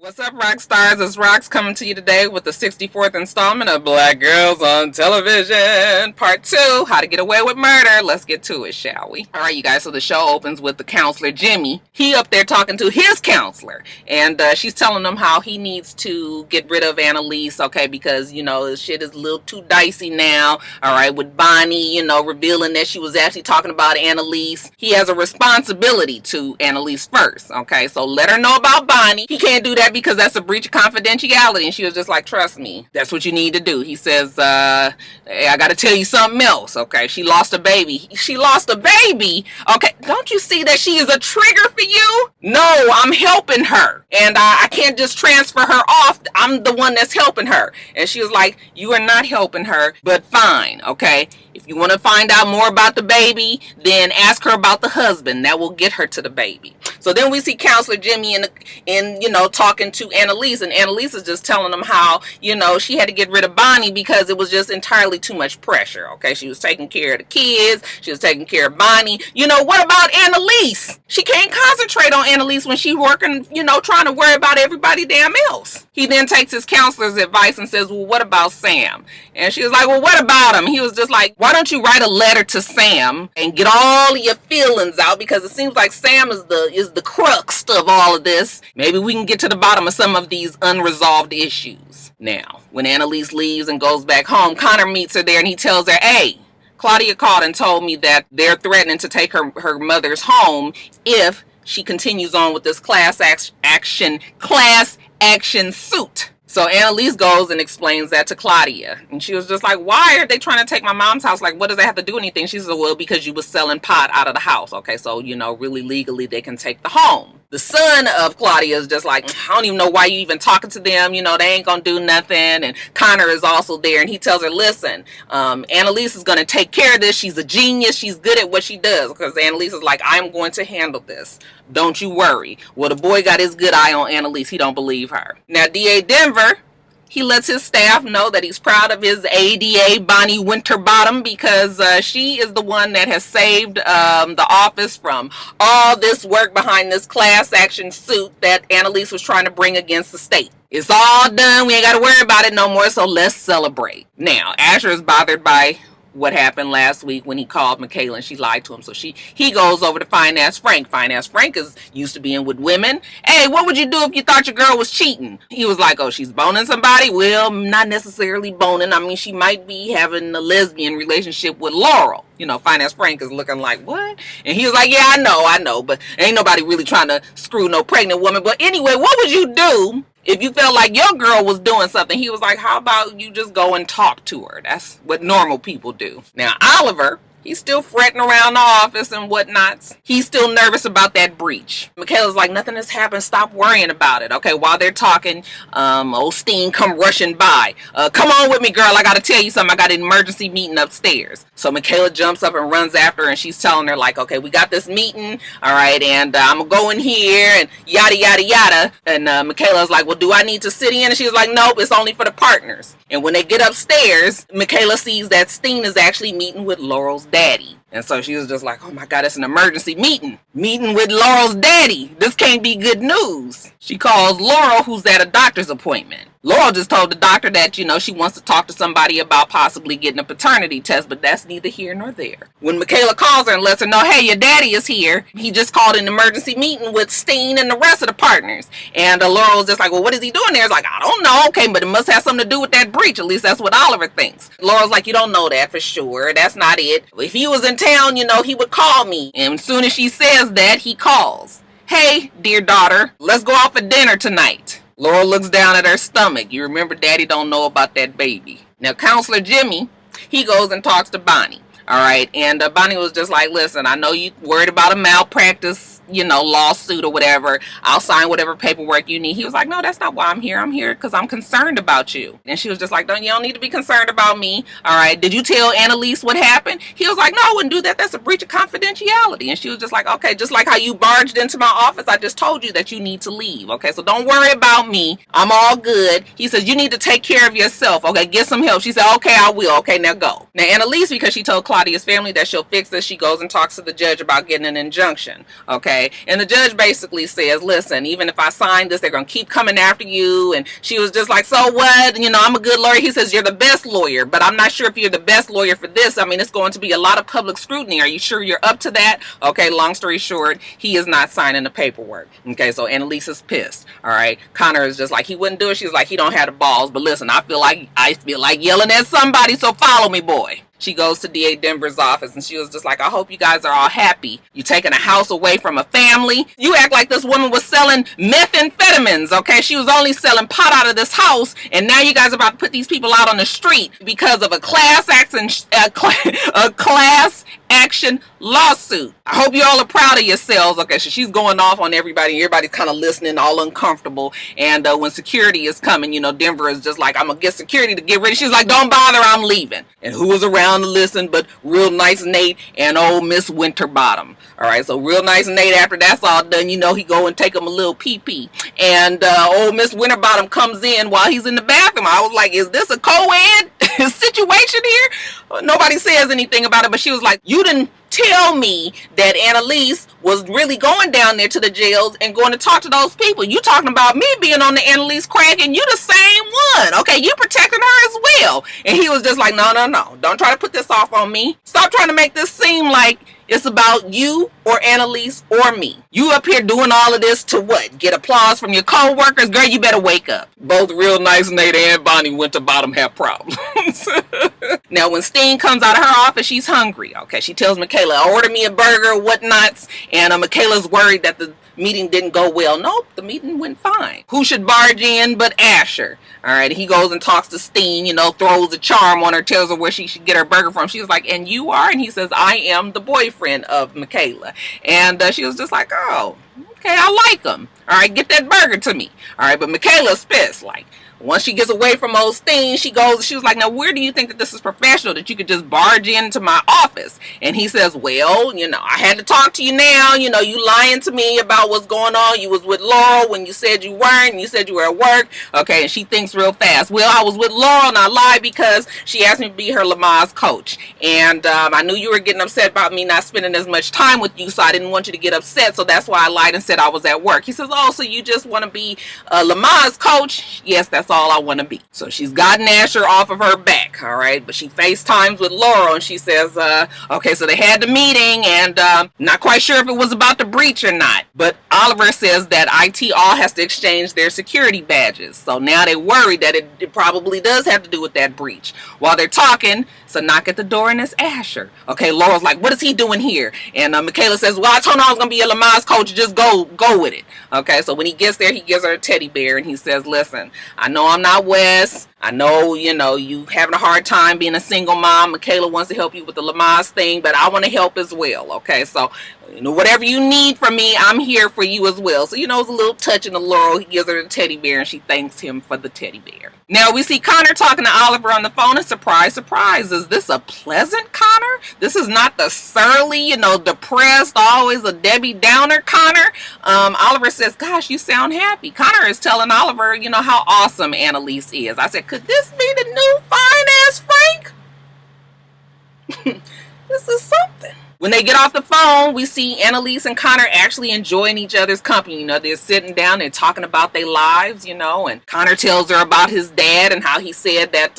What's up, Roxtars? It's Rox coming to you today with the 64th installment of Black Girls on Television, Part 2, How to Get Away with Murder. Let's get to it, shall we? All right, you guys, so the show opens with the counselor, Jimmy. He up there talking to his counselor, and she's telling him how he needs to get rid of Annalise, okay, because, you know, shit is a little too dicey now, all right, with Bonnie, you know, revealing that she was actually talking about Annalise. He has a responsibility to Annalise first, okay, so let her know about Bonnie. He can't do that because that's a breach of confidentiality. And she was just like, trust me, that's what you need to do. He says, hey, I gotta tell you something else, okay? She lost a baby. She lost a baby? Okay, don't you see that she is a trigger for you? No, I'm helping her. And I can't just transfer her off. I'm the one that's helping her. And she was like, you are not helping her, but fine, okay? If you want to find out more about the baby, then ask her about the husband. That will get her to the baby. So then we see Counselor Jimmy in you know, talking to Annalise, and Annalise is just telling them how, you know, she had to get rid of Bonnie because it was just entirely too much pressure. Okay, she was taking care of the kids, she was taking care of Bonnie. You know, what about Annalise? She can't concentrate on Annalise when she's working, you know, trying to worry about everybody damn else. He then takes his counselor's advice and says, well, what about Sam? And she was like, well, what about him? He was just like, why don't you write a letter to Sam and get all of your feelings out, because it seems like Sam is the crux of all of this. Maybe we can get to the bottom of some of these unresolved issues. Now, when Annalise leaves and goes back home, Connor meets her there and he tells her, hey, Claudia called and told me that they're threatening to take her mother's home if she continues on with this class action suit. So Annalise goes and explains that to Claudia. And she was just like, why are they trying to take my mom's house? Like, what does that have to do anything? She said, well, because you was selling pot out of the house. Okay, so, you know, really legally they can take the home. The son of Claudia is just like, I don't even know why you even talking to them. You know, they ain't gonna do nothing. And Connor is also there, and he tells her, listen, Annalise is gonna take care of this. She's a genius. She's good at what she does. Because Annalise is like, I'm going to handle this. Don't you worry. Well, the boy got his good eye on Annalise. He don't believe her. Now, D.A. Denver, he lets his staff know that he's proud of his ADA, Bonnie Winterbottom, because she is the one that has saved the office from all this work behind this class action suit that Annalise was trying to bring against the state. It's all done. We ain't got to worry about it no more, so let's celebrate. Now, Asher is bothered by what happened last week when he called Michaela and she lied to him. So he goes over to Finance Frank. Finance Frank is used to being with women. Hey, what would you do if you thought your girl was cheating? He was like, oh, she's boning somebody? Well, not necessarily boning. I mean, she might be having a lesbian relationship with Laurel. You know, Finance Frank is looking like, what? And he was like, yeah, I know, but ain't nobody really trying to screw no pregnant woman. But anyway, what would you do if you felt like your girl was doing something? He was like, how about you just go and talk to her? That's what normal people do. Now, Oliver, he's still fretting around the office and whatnots. He's still nervous about that breach. Michaela's like, nothing has happened. Stop worrying about it. Okay, while they're talking, old Steen come rushing by. Come on with me, girl. I got to tell you something. I got an emergency meeting upstairs. So Michaela jumps up and runs after her, and she's telling her, like, okay, we got this meeting. All right, and I'm going to go in here and yada, yada, yada. And Michaela's like, well, do I need to sit in? And she's like, nope, it's only for the partners. And when they get upstairs, Michaela sees that Steen is actually meeting with Laurel's daddy. And so she was just like, oh my God, it's an emergency meeting with Laurel's daddy. This can't be good news. She calls Laurel, who's at a doctor's appointment. Laurel just told the doctor that, you know, she wants to talk to somebody about possibly getting a paternity test, but that's neither here nor there. When Michaela calls her and lets her know, hey, your daddy is here, he just called an emergency meeting with Steen and the rest of the partners. And Laurel's just like, well, what is he doing there? It's like, I don't know. Okay, but it must have something to do with that breach. At least that's what Oliver thinks. Laurel's like, you don't know that for sure. That's not it. If he was in town, you know, he would call me. And as soon as she says that, he calls. Hey, dear daughter, let's go out for dinner tonight. Laurel looks down at her stomach. You remember daddy don't know about that baby. Now, Counselor Jimmy, he goes and talks to Bonnie. All right, and Bonnie was just like, listen, I know you worried about a malpractice, you know, lawsuit or whatever. I'll sign whatever paperwork you need. He was like, no, that's not why I'm here. I'm here because I'm concerned about you. And she was just like, you don't need to be concerned about me. All right, did you tell Annalise what happened? He was like, no, I wouldn't do that. That's a breach of confidentiality. And she was just like, okay, just like how you barged into my office, I just told you that you need to leave. Okay, so don't worry about me. I'm all good. He says, you need to take care of yourself. Okay, get some help. She said, okay, I will. Okay, now go. Now, Annalise, because she told Claudia's family that she'll fix this, she goes and talks to the judge about getting an injunction, okay? And the judge basically says, listen, even if I sign this, they're going to keep coming after you. And she was just like, so what? You know, I'm a good lawyer. He says, you're the best lawyer, but I'm not sure if you're the best lawyer for this. I mean, it's going to be a lot of public scrutiny. Are you sure you're up to that? Okay, long story short, he is not signing the paperwork. Okay, so Annalise is pissed, all right? Connor is just like, he wouldn't do it. She's like, he don't have the balls, but listen, I feel like yelling at somebody, so follow me, boy. She goes to DA Denver's office and she was just like, I hope you guys are all happy. You taking a house away from a family. You act like this woman was selling methamphetamines, okay? She was only selling pot out of this house, and now you guys are about to put these people out on the street because of a class action lawsuit. I hope you all are proud of yourselves. Okay, so she's going off on everybody. Everybody's kind of listening, all uncomfortable. And when security is coming, you know, Denver is just like, I'm gonna get security to get ready. She's like, don't bother, I'm leaving. And who was around to listen but Real Nice Nate and old Miss Winterbottom? All right, so Real Nice Nate, after that's all done, you know, he go and take him a little pee-pee. And old Miss Winterbottom comes in while he's in the bathroom. I was like, is this a co-ed situation here? Nobody says anything about it, but she was like, you didn't tell me that Annalise was really going down there to the jails and going to talk to those people. You talking about me being on the Annalise crack, and you the same one. Okay, you protecting her as well. And he was just like, no. Don't try to put this off on me. Stop trying to make this seem like it's about you or Annalise or me. You up here doing all of this to what? Get applause from your co-workers? Girl, you better wake up. Both Real Nice Nate and Bonnie Winterbottom have problems. Now, when Steen comes out of her office, she's hungry. Okay, she tells Michaela, order me a burger, whatnots. And Michaela's worried that the meeting didn't go well. Nope, the meeting went fine. Who should barge in but Asher? All right, he goes and talks to Steen, you know, throws a charm on her, tells her where she should get her burger from. She was like, and you are? And he says, I am the boyfriend of Michaela. And she was just like, oh, okay, I like him. All right, get that burger to me. All right, but Michaela's pissed, like, once she gets away from old Steen, she was like, now where do you think that this is professional, that you could just barge into my office? And he says, well, you know, I had to talk to you now. You know, you lying to me about what's going on. You was with Laurel when you said you weren't, and you said you were at work. Okay, and she thinks real fast. Well, I was with Laurel and I lied because she asked me to be her Lamaze coach. And I knew you were getting upset about me not spending as much time with you, so I didn't want you to get upset. So that's why I lied and said I was at work. He says, oh, so you just want to be a Lamaze coach? Yes, that's all I want to be. So she's gotten Asher off of her back, all right, but she FaceTimes with Laurel and she says, okay, so they had the meeting and not quite sure if it was about the breach or not, but Oliver says that IT all has to exchange their security badges. So now they're worried that it probably does have to do with that breach. While they're talking, it's a knock at the door and it's Asher. Okay, Laurel's like, what is he doing here? And Michaela says, well, I told him I was going to be a Lamaze coach, just go with it. Okay, so when he gets there, he gives her a teddy bear and he says, listen, I know I'm not Wes. I know, you know, you having a hard time being a single mom. Michaela wants to help you with the Lamaze thing, but I want to help as well. Okay, so, you know, whatever you need from me, I'm here for you as well. So, you know, it's a little touch in the Laurel. He gives her the teddy bear and she thanks him for the teddy bear. Now we see Connor talking to Oliver on the phone, and surprise, surprise, is this a pleasant Connor? This is not the surly, you know, depressed, always a Debbie Downer Connor. Oliver says, gosh, you sound happy. Connor is telling Oliver, you know, how awesome Annalise is. I said, could this be the new fine-ass Frank? This is something. When they get off the phone, we see Annalise and Connor actually enjoying each other's company. You know, they're sitting down and talking about their lives, you know, and Connor tells her about his dad and how he said that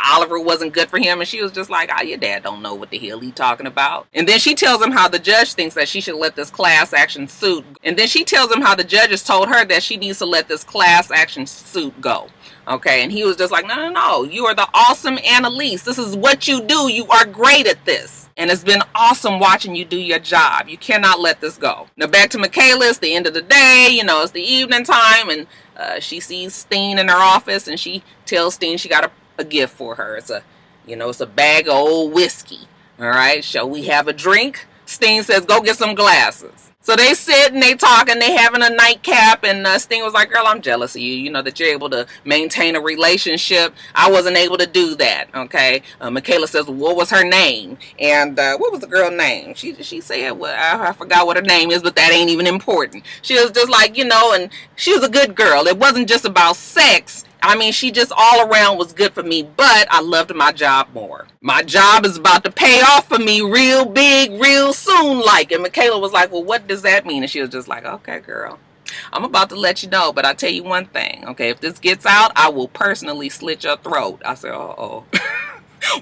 Oliver wasn't good for him. And she was just like, oh, your dad don't know what the hell he talking about. And then she tells him how the judge thinks that she should let this class action suit. And then she tells him how the judges told her that she needs to let this class action suit go. Okay, and he was just like, no, you are the awesome Annalise. This is what you do. You are great at this. And it's been awesome watching you do your job. You cannot let this go. Now back to Michaela. It's the end of the day. You know, it's the evening time. And she sees Steen in her office. And she tells Steen she got a gift for her. It's a bag of old whiskey. All right, shall we have a drink? Steen says, go get some glasses. So they sit and they talk and they having a nightcap, and Steen was like, girl, I'm jealous of you, you know, that you're able to maintain a relationship. I wasn't able to do that, okay? Michaela says, what was her name? And what was the girl's name? She said, well, I forgot what her name is, but that ain't even important. She was just like, you know, and she was a good girl. It wasn't just about sex. I mean, she just all around was good for me, but I loved my job more. My job is about to pay off for me real big, real soon, like. And Michaela was like, well, what does that mean? And she was just like, okay, girl, I'm about to let you know, but I'll tell you one thing, okay? If this gets out, I will personally slit your throat. I said, uh-oh.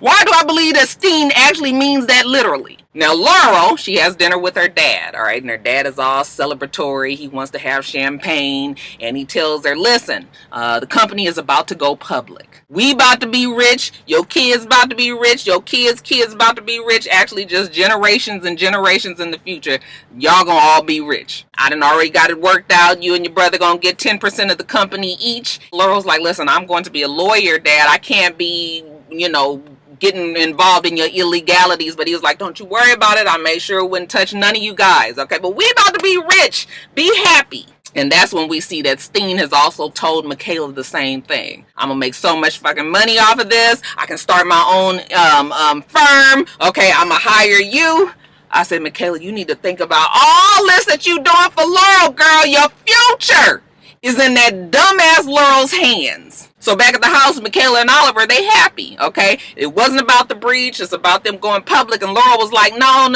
Why do I believe that Steen actually means that literally? Now, Laurel, she has dinner with her dad, all right? And her dad is all celebratory. He wants to have champagne. And he tells her, listen, the company is about to go public. We about to be rich. Your kids about to be rich. Your kids' kids about to be rich. Actually, just generations and generations in the future, y'all gonna all be rich. I done already got it worked out. You and your brother gonna get 10% of the company each. Laurel's like, listen, I'm going to be a lawyer, Dad. I can't be, you know, getting involved in your illegalities. But he was like, don't you worry about it. I made sure it wouldn't touch none of you guys. Okay, but we about to be rich. Be happy. And that's when we see that Steen has also told Michaela the same thing. I'm gonna make so much fucking money off of this. I can start my own firm. Okay, I'm gonna hire you. I said, Michaela, you need to think about all this that you doing for Laurel, girl. Your future is in that dumbass Laurel's hands. So back at the house, Michaela and Oliver, they happy, okay? It wasn't about the breach. It's about them going public. And Laurel was like, no.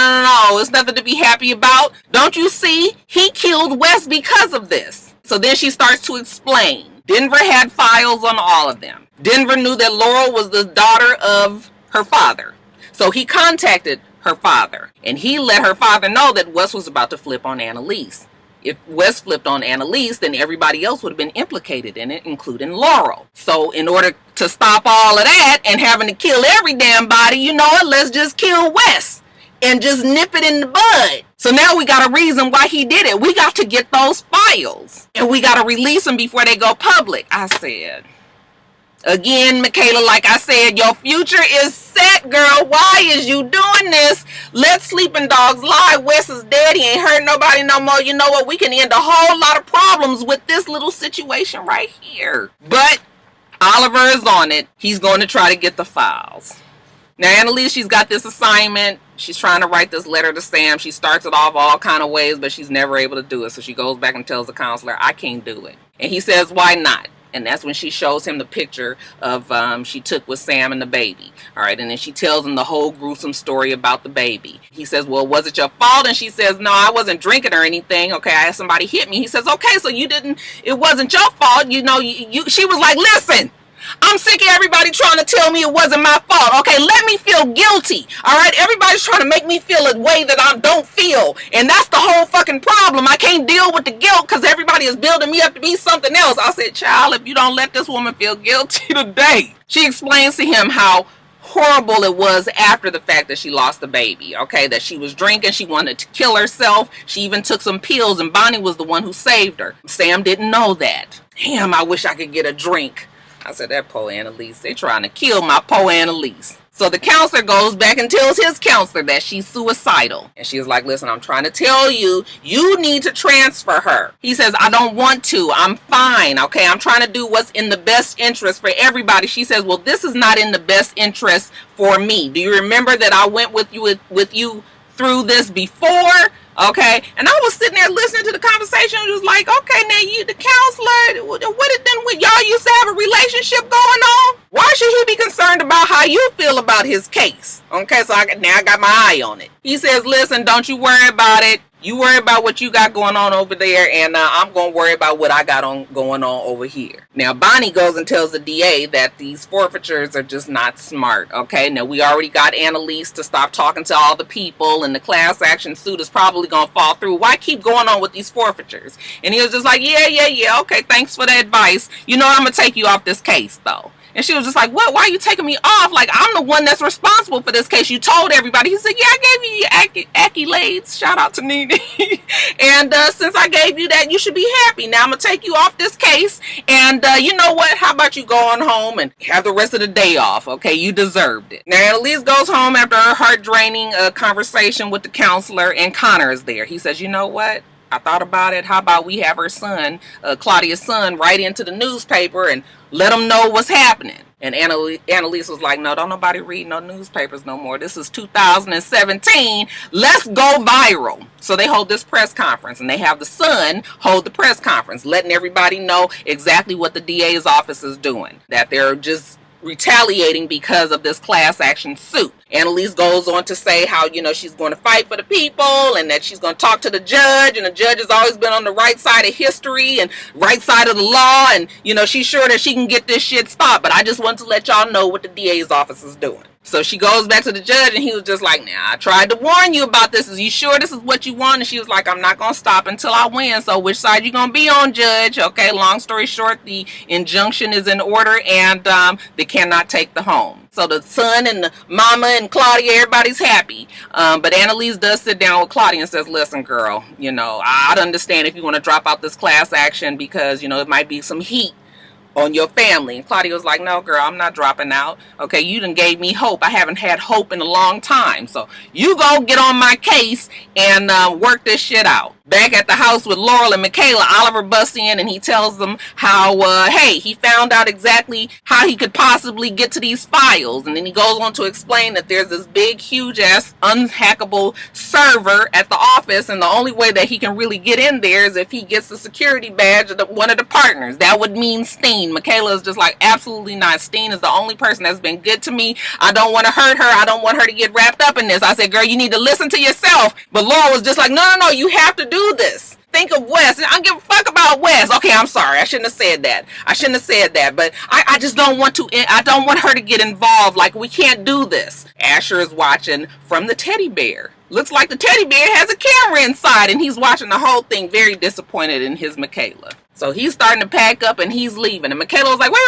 It's nothing to be happy about. Don't you see? He killed Wes because of this. So then she starts to explain. Denver had files on all of them. Denver knew that Laurel was the daughter of her father. So he contacted her father. And he let her father know that Wes was about to flip on Annalise. If Wes flipped on Annalise, then everybody else would have been implicated in it, including Laurel. So in order to stop all of that and having to kill every damn body, you know what? Let's just kill Wes and just nip it in the bud. So now we got a reason why he did it. We got to get those files and we got to release them before they go public. I said, again, Michaela, like I said, your future is set, girl. Why is you doing this? Let sleeping dogs lie. Wes is dead. He ain't hurt nobody no more. You know what? We can end a whole lot of problems with this little situation right here. But Oliver is on it. He's going to try to get the files. Now, Annalise, she's got this assignment. She's trying to write this letter to Sam. She starts it off all kind of ways, but she's never able to do it. So she goes back and tells the counselor, I can't do it. And he says, why not? And that's when she shows him the picture of she took with Sam and the baby. All right. And then she tells him the whole gruesome story about the baby. He says, well, was it your fault? And she says, no, I wasn't drinking or anything. Okay. I had somebody hit me. He says, okay, so it wasn't your fault. You know, she was like, listen, I'm sick of everybody trying to tell me it wasn't my fault. Okay, let me feel guilty. All right, everybody's trying to make me feel a way that I don't feel. And that's the whole fucking problem. I can't deal with the guilt because everybody is building me up to be something else. I said, child, if you don't let this woman feel guilty today. She explains to him how horrible it was after the fact that she lost the baby. Okay, that she was drinking. She wanted to kill herself. She even took some pills and Bonnie was the one who saved her. Sam didn't know that. Damn, I wish I could get a drink. I said, that poor Annalise, they trying to kill my poor Annalise. So the counselor goes back and tells his counselor that she's suicidal. And she was like, listen, I'm trying to tell you, you need to transfer her. He says, I don't want to. I'm fine. Okay, I'm trying to do what's in the best interest for everybody. She says, well, this is not in the best interest for me. Do you remember that I went with you through this before? Okay, and I was sitting there listening to the conversation and was like, okay, now you the counselor, what it then with y'all used to have a relationship going on? Why should he be concerned about how you feel about his case? Okay, so now I got my eye on it. He says, listen, don't you worry about it. You worry about what you got going on over there, and I'm going to worry about what I got going on over here. Now, Bonnie goes and tells the DA that these forfeitures are just not smart, okay? Now, we already got Annalise to stop talking to all the people, and the class action suit is probably going to fall through. Why keep going on with these forfeitures? And he was just like, yeah, okay, thanks for the advice. You know, I'm going to take you off this case, though. And she was just like, what? Why are you taking me off? Like, I'm the one that's responsible for this case. You told everybody. He said, yeah, I gave you accolades. Shout out to Nene. And since I gave you that, you should be happy. Now I'm going to take you off this case. And you know what? How about you go on home and have the rest of the day off? Okay, you deserved it. Now, Annalise goes home after her heart-draining conversation with the counselor, and Connor is there. He says, you know what? I thought about it. How about we have her son, Claudia's son, write into the newspaper and let them know what's happening. And Annalise was like, no, don't nobody read no newspapers no more. This is 2017. Let's go viral. So they hold this press conference, and they have the son hold the press conference, letting everybody know exactly what the DA's office is doing, that they're just retaliating because of this class action suit. Annalise goes on to say how, she's going to fight for the people and that she's going to talk to the judge, and the judge has always been on the right side of history and right side of the law, and, she's sure that she can get this shit stopped, but I just want to let y'all know what the DA's office is doing. So she goes back to the judge, and he was just like, nah, I tried to warn you about this. Is you sure this is what you want? And she was like, I'm not going to stop until I win. So which side you going to be on, judge? Okay, long story short, the injunction is in order, and they cannot take the home. So the son and the mama and Claudia, everybody's happy. But Annalise does sit down with Claudia and says, listen, girl, I'd understand if you want to drop out this class action because, it might be some heat on your family. And Claudia was like, no, girl, I'm not dropping out. Okay, you done gave me hope. I haven't had hope in a long time. So you go get on my case and work this shit out. Back at the house with Laurel and Michaela, Oliver busts in and he tells them how, hey, he found out exactly how he could possibly get to these files. And then he goes on to explain that there's this big, huge ass unhackable server at the office. And the only way that he can really get in there is if he gets the security badge of one of the partners. That would mean Steen. Michaela is just like, absolutely not. Steen is the only person that's been good to me. I don't want to hurt her. I don't want her to get wrapped up in this. I said, girl, you need to listen to yourself. But Laurel was just like, no, you have to do this. Think of Wes. I don't give a fuck about Wes. Okay, I'm sorry. I shouldn't have said that. But I just don't want to. I don't want her to get involved. Like, we can't do this. Asher is watching from the teddy bear. Looks like the teddy bear has a camera inside, and he's watching the whole thing, very disappointed in his Michaela. So he's starting to pack up and he's leaving. And Michaela was like, wait,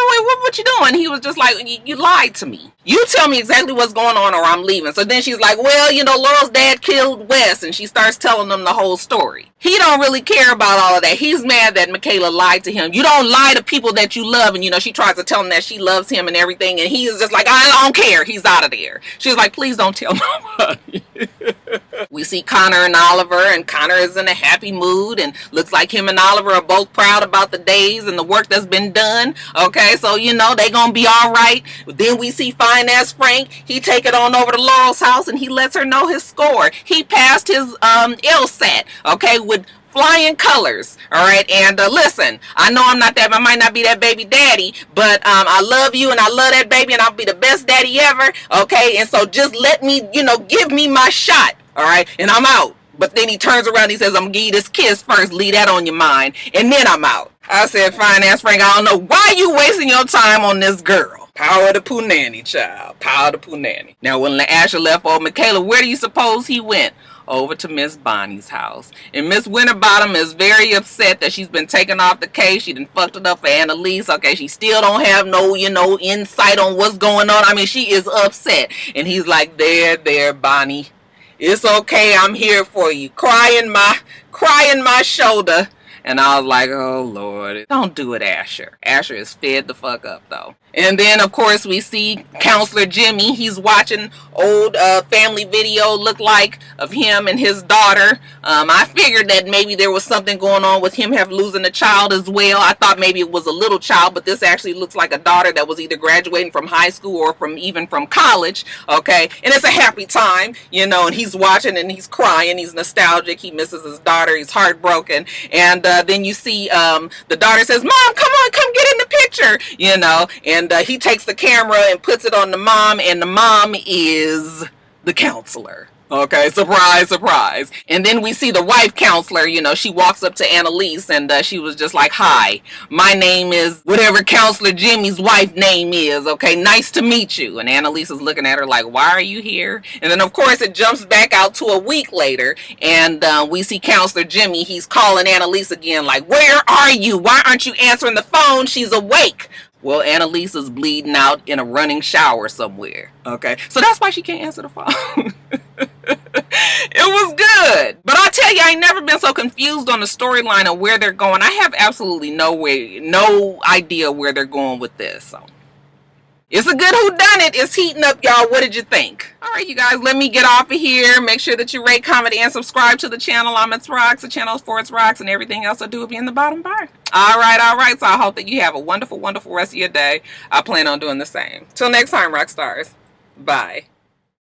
what you doing? He was just like, you lied to me. You tell me exactly what's going on or I'm leaving. So then she's like, well, Laurel's dad killed Wes. And she starts telling them the whole story. He don't really care about all of that. He's mad that Michaela lied to him. You don't lie to people that you love. And, she tries to tell him that she loves him and everything. And he is just like, I don't care. He's out of there. She's like, please don't tell nobody. We see Connor and Oliver, and Connor is in a happy mood and looks like him and Oliver are both proud about the days and the work that's been done. Okay, so they gonna be all right. Then we see fine ass Frank. He take it on over to Laurel's house and he lets her know his score. He passed his LSAT, okay, with flying colors. All right, and listen, I know I might not be that baby daddy, but I love you and I love that baby and I'll be the best daddy ever. Okay, and so just let me, give me my shot. All right, and I'm out. But then he turns around and he says, I'm gonna give you this kiss first, leave that on your mind, and then I'm out. I said, fine ass Frank, I don't know why you wasting your time on this girl. Power to Pooh Nanny, child. Power to Pooh Nanny. Now, when Asher left old Michaela, where do you suppose he went? Over to Miss Bonnie's house. And Miss Winterbottom is very upset that she's been taken off the case. She done fucked it up for Annalise. Okay, she still don't have no, insight on what's going on. I mean, she is upset. And he's like, there, Bonnie. It's okay, I'm here for you. Crying my shoulder. And I was like, oh Lord, don't do it, Asher. Asher is fed the fuck up though. And then, of course, we see Counselor Jimmy. He's watching old family video, look like, of him and his daughter. I figured that maybe there was something going on with him losing a child as well. I thought maybe it was a little child, but this actually looks like a daughter that was either graduating from high school or even from college. Okay, and it's a happy time, and he's watching and he's crying. He's nostalgic. He misses his daughter. He's heartbroken. And then you see the daughter says, Mom, come on, come get in the picture, and he takes the camera and puts it on the mom, and the mom is the counselor. Okay, surprise, surprise. And then we see the wife counselor, she walks up to Annalise and she was just like, hi, my name is whatever Counselor Jimmy's wife name is. Okay, nice to meet you. And Annalise is looking at her like, why are you here? And then, of course, it jumps back out to a week later and we see Counselor Jimmy. He's calling Annalise again like, where are you? Why aren't you answering the phone? She's awake. Well, Annalise is bleeding out in a running shower somewhere. Okay, so that's why she can't answer the phone. It was good. But I tell you, I ain't never been so confused on the storyline of where they're going. I have absolutely no idea where they're going with this. So It's a good whodunit. It's heating up, y'all. What did you think? All right, you guys, let me get off of here. Make sure that you rate, comment, and subscribe to the channel. I'm itsrox. The channel is for itsrox, and everything else I do will be in the bottom bar. All right. So I hope that you have a wonderful, wonderful rest of your day. I plan on doing the same. Till next time, Roxtars. Bye.